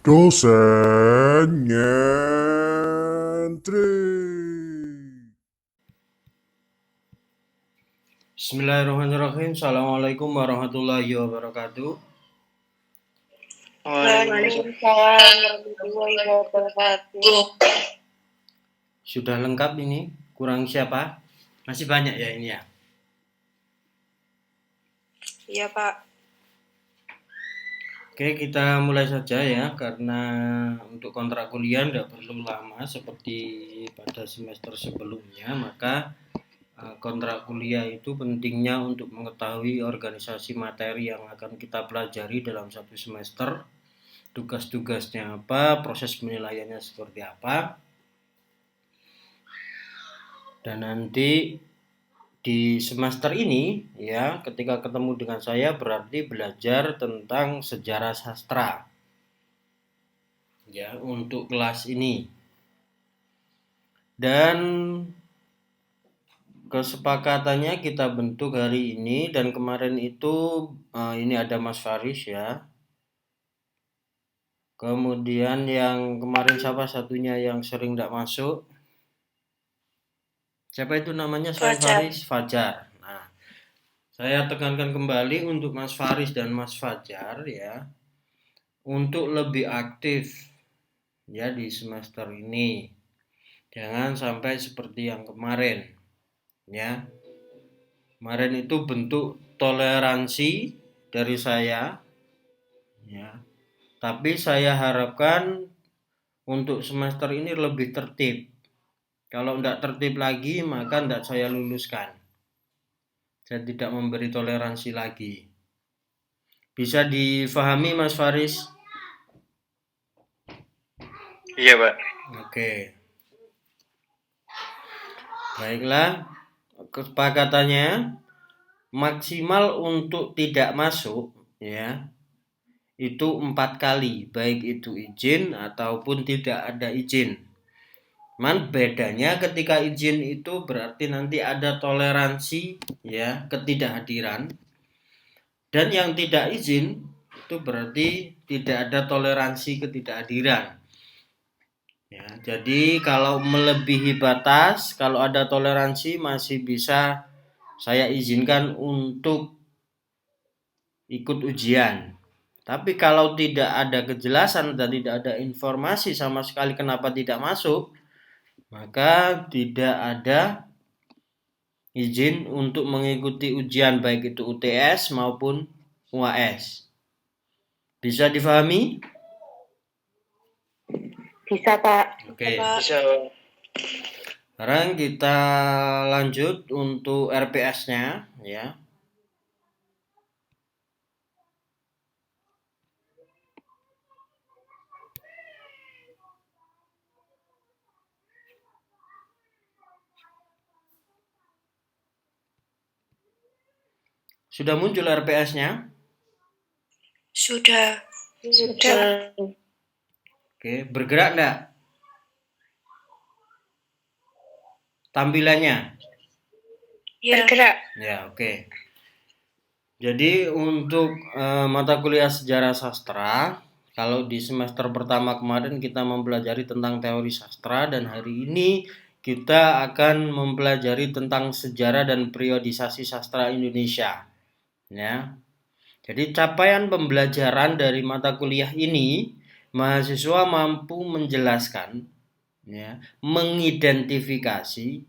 Dosen nyentrik. Bismillahirrahmanirrahim. Assalamualaikum warahmatullahi wabarakatuh. Waalaikumsalam warahmatullahi wabarakatuh. Sudah lengkap ini? Kurang siapa? Masih banyak ya ini ya? Iya, Pak. Oke, kita mulai saja ya. Karena untuk kontrak kuliah tidak perlu lama seperti pada semester sebelumnya. Maka kontrak kuliah itu pentingnya untuk mengetahui organisasi materi yang akan kita pelajari dalam satu semester. Tugas-tugasnya apa, proses penilaiannya seperti apa. Dan nanti di semester ini ya, ketika ketemu dengan saya berarti belajar tentang sejarah sastra. Ya, untuk kelas ini. Dan kesepakatannya kita bentuk hari ini dan kemarin itu ini ada Mas Faris ya. Kemudian yang kemarin siapa satunya yang sering tidak masuk? Siapa itu namanya selain Faris? Fajar. Nah, saya tekankan kembali untuk Mas Faris dan Mas Fajar ya, untuk lebih aktif ya di semester ini. Jangan sampai seperti yang kemarin ya. Kemarin itu bentuk toleransi dari saya ya. Tapi saya harapkan untuk semester ini lebih tertib. Kalau tidak tertib lagi maka tidak saya luluskan. Saya tidak memberi toleransi lagi. Bisa difahami Mas Faris? Iya, Pak. Oke. Baiklah, kesepakatannya maksimal untuk tidak masuk ya, itu 4 kali, baik itu izin ataupun tidak ada izin. Man bedanya ketika izin itu berarti nanti ada toleransi ya, ketidakhadiran. Dan yang tidak izin itu berarti tidak ada toleransi ketidakhadiran. Ya, jadi kalau melebihi batas, kalau ada toleransi masih bisa saya izinkan untuk ikut ujian. Tapi kalau tidak ada kejelasan dan tidak ada informasi sama sekali kenapa tidak masuk, maka tidak ada izin untuk mengikuti ujian baik itu UTS maupun UAS. Bisa difahami? Bisa, Pak. Oke. Bisa. Sekarang kita lanjut untuk RPS-nya ya. Sudah muncul RPS-nya? Sudah. Oke, bergerak enggak? Tampilannya? Bergerak. Ya, oke. Jadi untuk mata kuliah sejarah sastra, kalau di semester pertama kemarin kita mempelajari tentang teori sastra dan hari ini kita akan mempelajari tentang sejarah dan periodisasi sastra Indonesia. Ya. Jadi capaian pembelajaran dari mata kuliah ini, mahasiswa mampu menjelaskan, ya, mengidentifikasi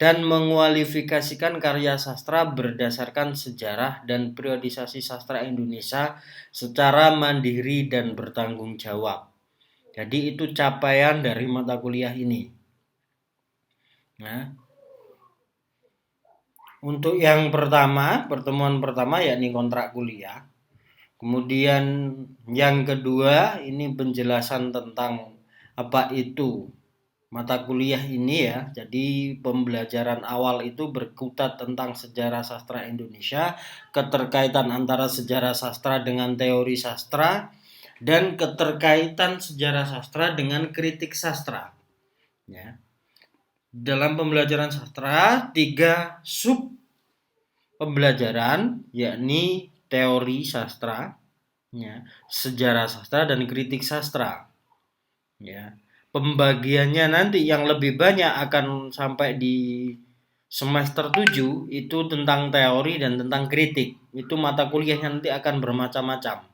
dan mengualifikasikan karya sastra berdasarkan sejarah dan periodisasi sastra Indonesia secara mandiri dan bertanggung jawab. Jadi itu capaian dari mata kuliah ini. Nah, untuk yang pertama, pertemuan pertama yakni kontrak kuliah. Kemudian yang kedua ini penjelasan tentang apa itu mata kuliah ini ya. Jadi pembelajaran awal itu berkutat tentang sejarah sastra Indonesia, keterkaitan antara sejarah sastra dengan teori sastra, dan keterkaitan sejarah sastra dengan kritik sastra. Ya. Dalam pembelajaran sastra, 3 sub pembelajaran yakni teori sastra, ya, sejarah sastra dan kritik sastra. Ya. Pembagiannya nanti yang lebih banyak akan sampai di semester 7 itu tentang teori dan tentang kritik. Itu mata kuliahnya nanti akan bermacam-macam.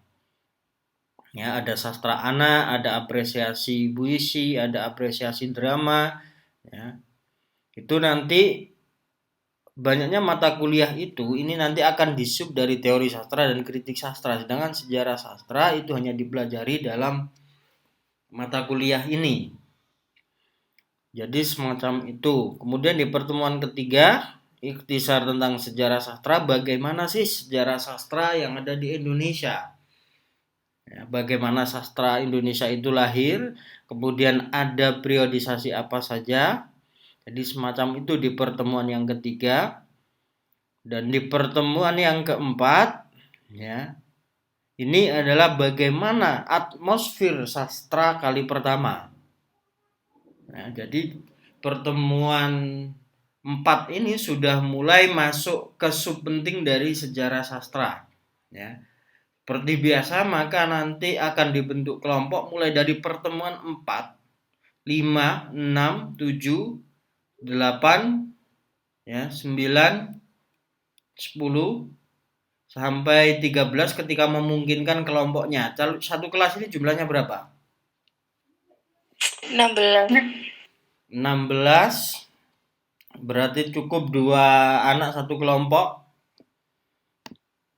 Ya, ada sastra anak, ada apresiasi puisi, ada apresiasi drama, ya. Itu nanti banyaknya mata kuliah itu ini nanti akan disub dari teori sastra dan kritik sastra, sedangkan sejarah sastra itu hanya dipelajari dalam mata kuliah ini. Jadi semacam itu. Kemudian di pertemuan ketiga, ikhtisar tentang sejarah sastra, bagaimana sih sejarah sastra yang ada di Indonesia. Ya, bagaimana sastra Indonesia itu lahir, kemudian ada periodisasi apa saja. Jadi semacam itu di pertemuan yang ketiga. Dan di pertemuan yang keempat, ya, ini adalah bagaimana atmosfer sastra kali pertama. Nah, jadi pertemuan 4 ini sudah mulai masuk ke sub penting dari sejarah sastra. Ya. Seperti biasa, maka nanti akan dibentuk kelompok mulai dari pertemuan 4, 5, 6, 7, 8, ya, 9, 10, sampai 13 ketika memungkinkan kelompoknya. Satu kelas ini jumlahnya berapa? 16. 16. Berarti cukup 2 anak satu kelompok.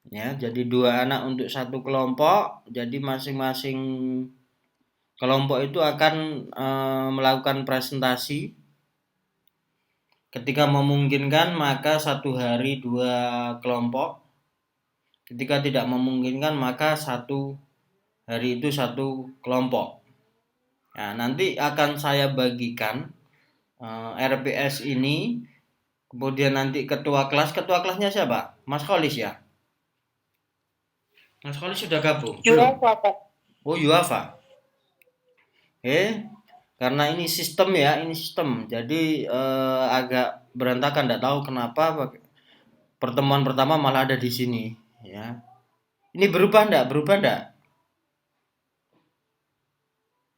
Ya, jadi 2 anak untuk satu kelompok. Jadi masing-masing kelompok itu akan melakukan presentasi. Ketika memungkinkan maka 1 hari 2 kelompok. Ketika tidak memungkinkan maka 1 hari itu 1 kelompok. Nah, nanti akan saya bagikan RPS ini. Kemudian nanti ketua kelasnya siapa? Mas Kholis ya? Mas Kholis sudah gabung? Belum? Oh, Yuafa. Karena ini sistem ya, ini sistem. Jadi agak berantakan, tidak tahu kenapa pertemuan pertama malah ada di sini, ya. Ini berubah enggak?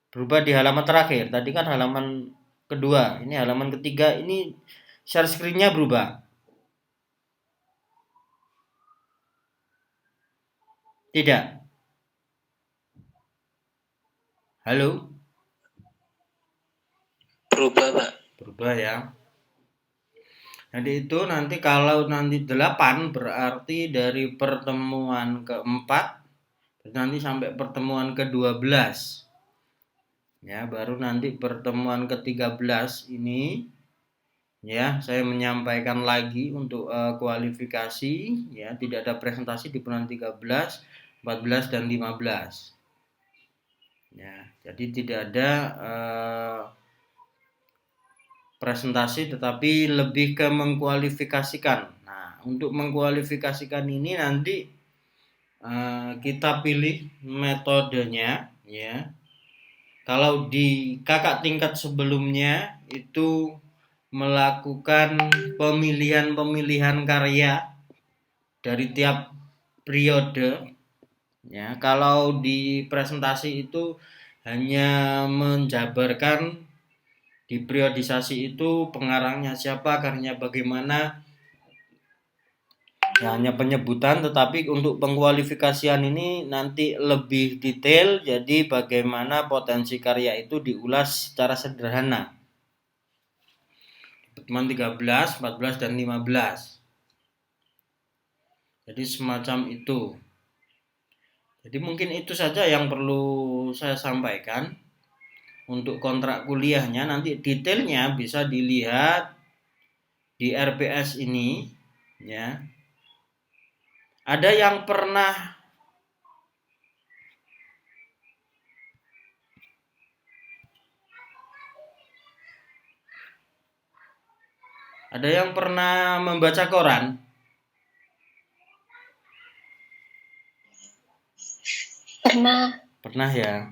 Berubah di halaman terakhir. Tadi kan halaman kedua, ini halaman ketiga, ini share screen-nya berubah. Tidak. Halo? Berubah, Pak. Berubah ya. Jadi itu nanti kalau nanti 8 berarti dari pertemuan keempat nanti sampai pertemuan ke-12. Ya, baru nanti pertemuan ke-13 ini ya saya menyampaikan lagi untuk kualifikasi, ya, tidak ada presentasi di bulan 13, 14 dan 15. Ya, jadi tidak ada presentasi tetapi lebih ke mengkualifikasikan. Nah, untuk mengkualifikasikan ini nanti kita pilih metodenya, ya. Kalau di kakak tingkat sebelumnya itu melakukan pemilihan karya dari tiap periode, ya. Kalau di presentasi itu hanya menjabarkan di periodisasi itu pengarangnya siapa, karyanya bagaimana, ya, hanya penyebutan. Tetapi untuk pengkualifikasian ini nanti lebih detail, jadi bagaimana potensi karya itu diulas secara sederhana. Pertemuan 13, 14 dan 15. Jadi semacam itu. Jadi mungkin itu saja yang perlu saya sampaikan. Untuk kontrak kuliahnya nanti detailnya bisa dilihat di RPS ini, ya. Ada yang pernah membaca koran? Pernah ya.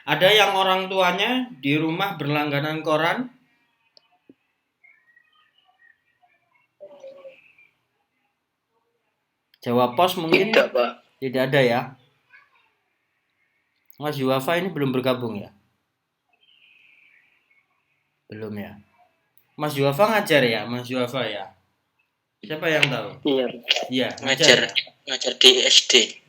Ada yang orang tuanya di rumah berlangganan koran? Jawa Pos mungkin? Tidak, Pak. Tidak ada ya. Mas Yuwafa ini belum bergabung ya? Belum ya. Mas Yuwafa ngajar ya, Mas Yuwafa ya. Siapa yang tahu? Iya. Iya, ngajar di SD.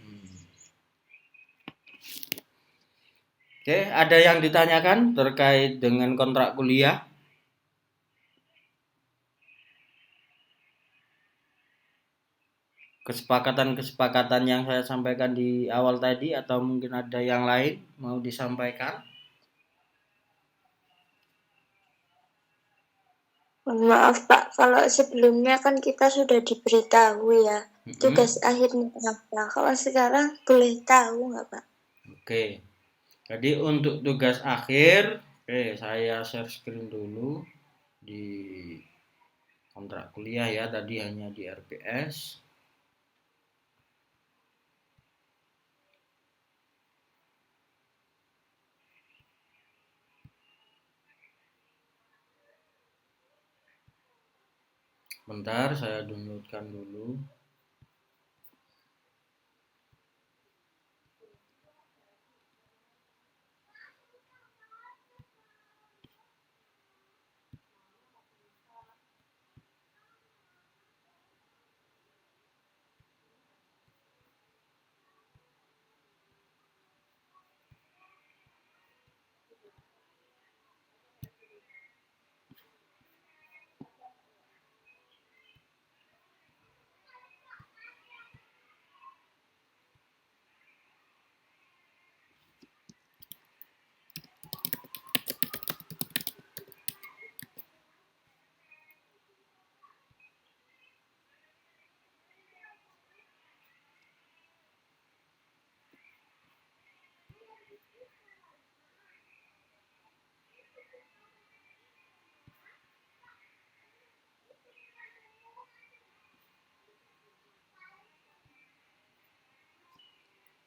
Oke, ada yang ditanyakan terkait dengan kontrak kuliah? Kesepakatan-kesepakatan yang saya sampaikan di awal tadi, atau mungkin ada yang lain mau disampaikan? Maaf Pak, kalau sebelumnya kan kita sudah diberitahu ya tugas akhirnya apa. Kalau sekarang boleh tahu nggak Pak? Oke, jadi untuk tugas akhir, saya share screen dulu di kontrak kuliah ya, tadi hanya di RPS. Bentar, saya downloadkan dulu.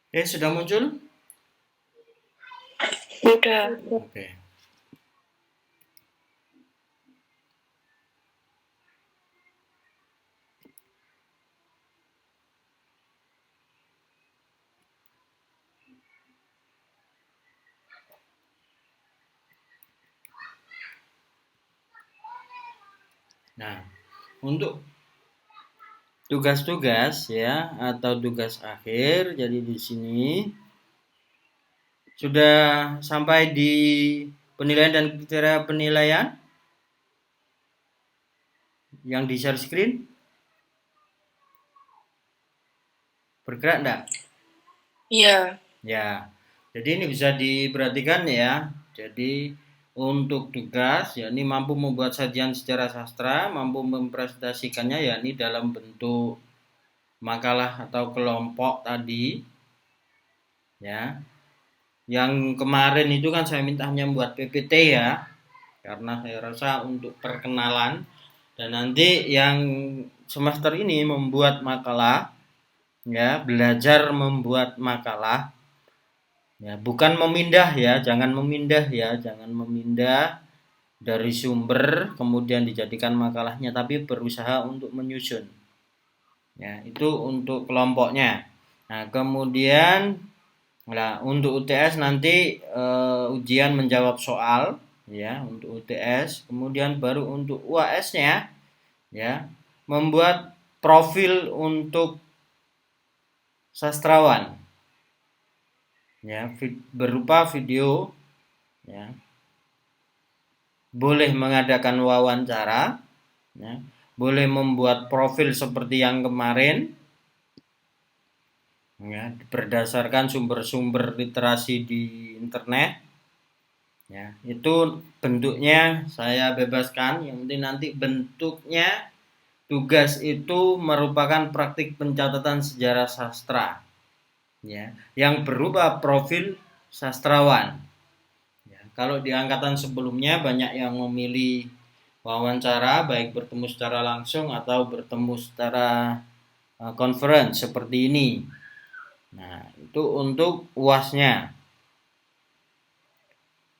Sudah muncul? Sudah. Oke. Nah, untuk tugas-tugas ya atau tugas akhir, jadi di sini sudah sampai di penilaian dan kriteria penilaian yang di share screen. Bergerak enggak? Iya. Ya. Jadi ini bisa diperhatikan ya. Jadi untuk tugas yakni mampu membuat sajian secara sastra, mampu mempresentasikannya yakni dalam bentuk makalah atau kelompok tadi. Ya. Yang kemarin itu kan saya minta hanya membuat PPT ya. Karena saya rasa untuk perkenalan, dan nanti yang semester ini membuat makalah ya, belajar membuat makalah. Ya, bukan memindah ya, jangan memindah dari sumber kemudian dijadikan makalahnya, tapi berusaha untuk menyusun. Ya, itu untuk kelompoknya. Nah, kemudian untuk UTS nanti ujian menjawab soal ya untuk UTS, kemudian baru untuk UAS-nya ya membuat profil untuk sastrawan ya berupa video ya, boleh mengadakan wawancara ya, boleh membuat profil seperti yang kemarin ya, berdasarkan sumber-sumber literasi di internet ya. Itu bentuknya saya bebaskan, yang penting nanti bentuknya tugas itu merupakan praktik pencatatan sejarah sastra ya, yang berupa profil sastrawan ya. Kalau di angkatan sebelumnya banyak yang memilih wawancara, baik bertemu secara langsung atau bertemu secara conference seperti ini. Nah, itu untuk UAS-nya.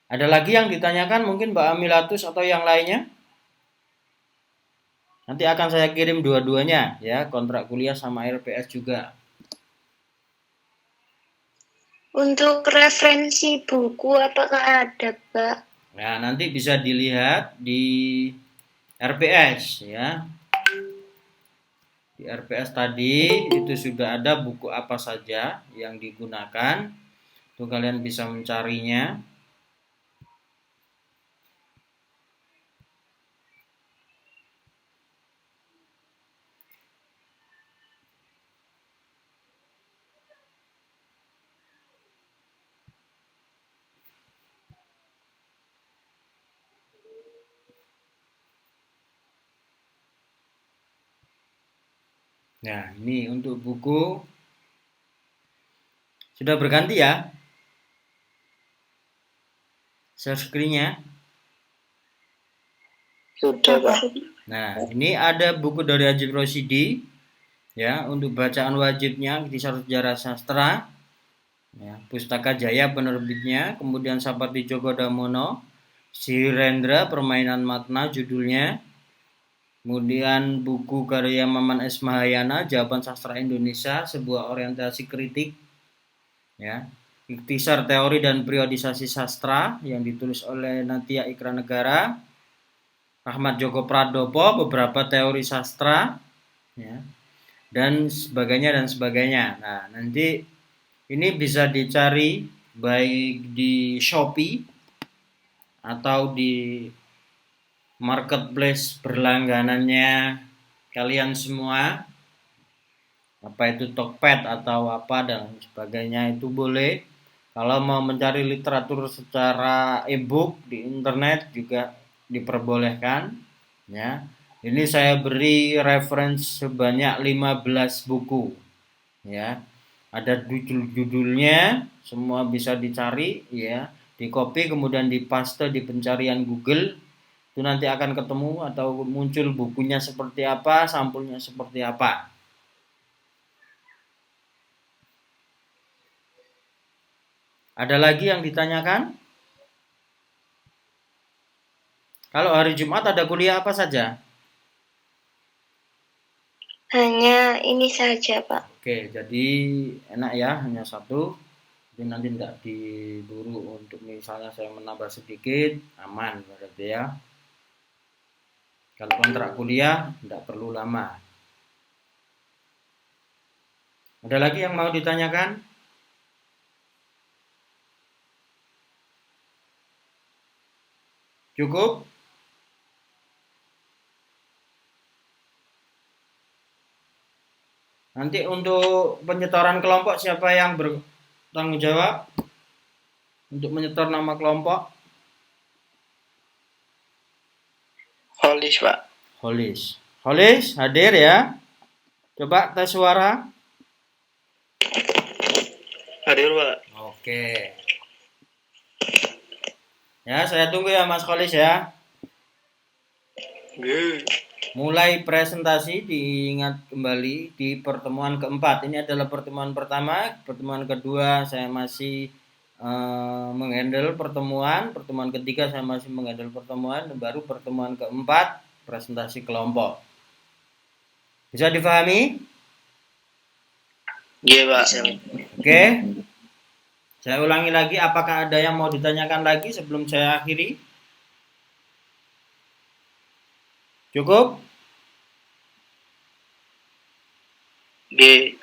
Ada lagi yang ditanyakan mungkin Mbak Amilatus atau yang lainnya? Nanti akan saya kirim dua-duanya ya, kontrak kuliah sama RPS juga. Untuk referensi buku apakah ada, Pak? Nah, nanti bisa dilihat di RPS ya. Di RPS tadi itu sudah ada buku apa saja yang digunakan. Itu kalian bisa mencarinya. Nah, ini untuk buku sudah berganti ya share screen-nya. Sudah, Pak. Nah, ini ada buku dari Ajib Rosidi ya untuk bacaan wajibnya Kisah Sejarah Sastra. Ya, Pustaka Jaya penerbitnya, kemudian Sapardi Djoko Damono, Sirendra Permainan Makna judulnya. Kemudian buku karya Maman S. Mahayana, Jawaban Sastra Indonesia, sebuah orientasi kritik. Ya. Ikhtisar Teori dan Periodisasi Sastra yang ditulis oleh Natia Ikranegara. Ahmad Joko Pradopo, beberapa teori sastra, ya, dan sebagainya. Nah, nanti ini bisa dicari baik di Shopee atau di marketplace berlangganannya kalian semua, apa itu Tokped atau apa dan sebagainya, itu boleh. Kalau mau mencari literatur secara e-book di internet juga diperbolehkan ya. Ini saya beri reference sebanyak 15 buku ya. Ada judul-judulnya, semua bisa dicari ya, di copy kemudian dipaste di pencarian Google. Itu nanti akan ketemu atau muncul bukunya seperti apa, sampulnya seperti apa. Ada lagi yang ditanyakan? Kalau hari Jumat ada kuliah apa saja? Hanya ini saja, Pak. Oke, jadi enak ya, hanya satu. Jadi nanti tidak diburu untuk misalnya saya menambah sedikit, aman berarti ya. Kalau kontrak kuliah tidak perlu lama. Ada lagi yang mau ditanyakan? Cukup? Nanti untuk penyetoran kelompok siapa yang bertanggung jawab untuk menyetor nama kelompok? Holis, Pak. Holis hadir ya. Coba tes suara. Hadir, Pak. Oke. Ya, saya tunggu ya Mas Holis ya. Mulai presentasi diingat kembali di pertemuan keempat. Ini adalah pertemuan pertama. Pertemuan kedua saya masih menghandle pertemuan. Pertemuan ketiga saya masih menghandle pertemuan. Dan baru pertemuan keempat presentasi kelompok. Bisa difahami? Iya, Pak. Oke. Saya ulangi lagi. Apakah ada yang mau ditanyakan lagi sebelum saya akhiri? Cukup?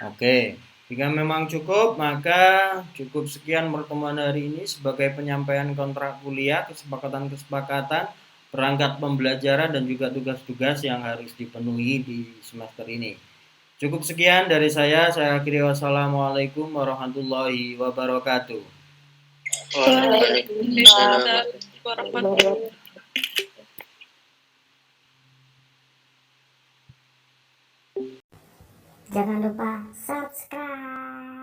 Oke. Jika memang cukup, maka cukup sekian pertemuan hari ini sebagai penyampaian kontrak kuliah, kesepakatan-kesepakatan, perangkat pembelajaran, dan juga tugas-tugas yang harus dipenuhi di semester ini. Cukup sekian dari saya akhiri. Wassalamualaikum warahmatullahi wabarakatuh. Waalaikumsalam. Jangan lupa subscribe.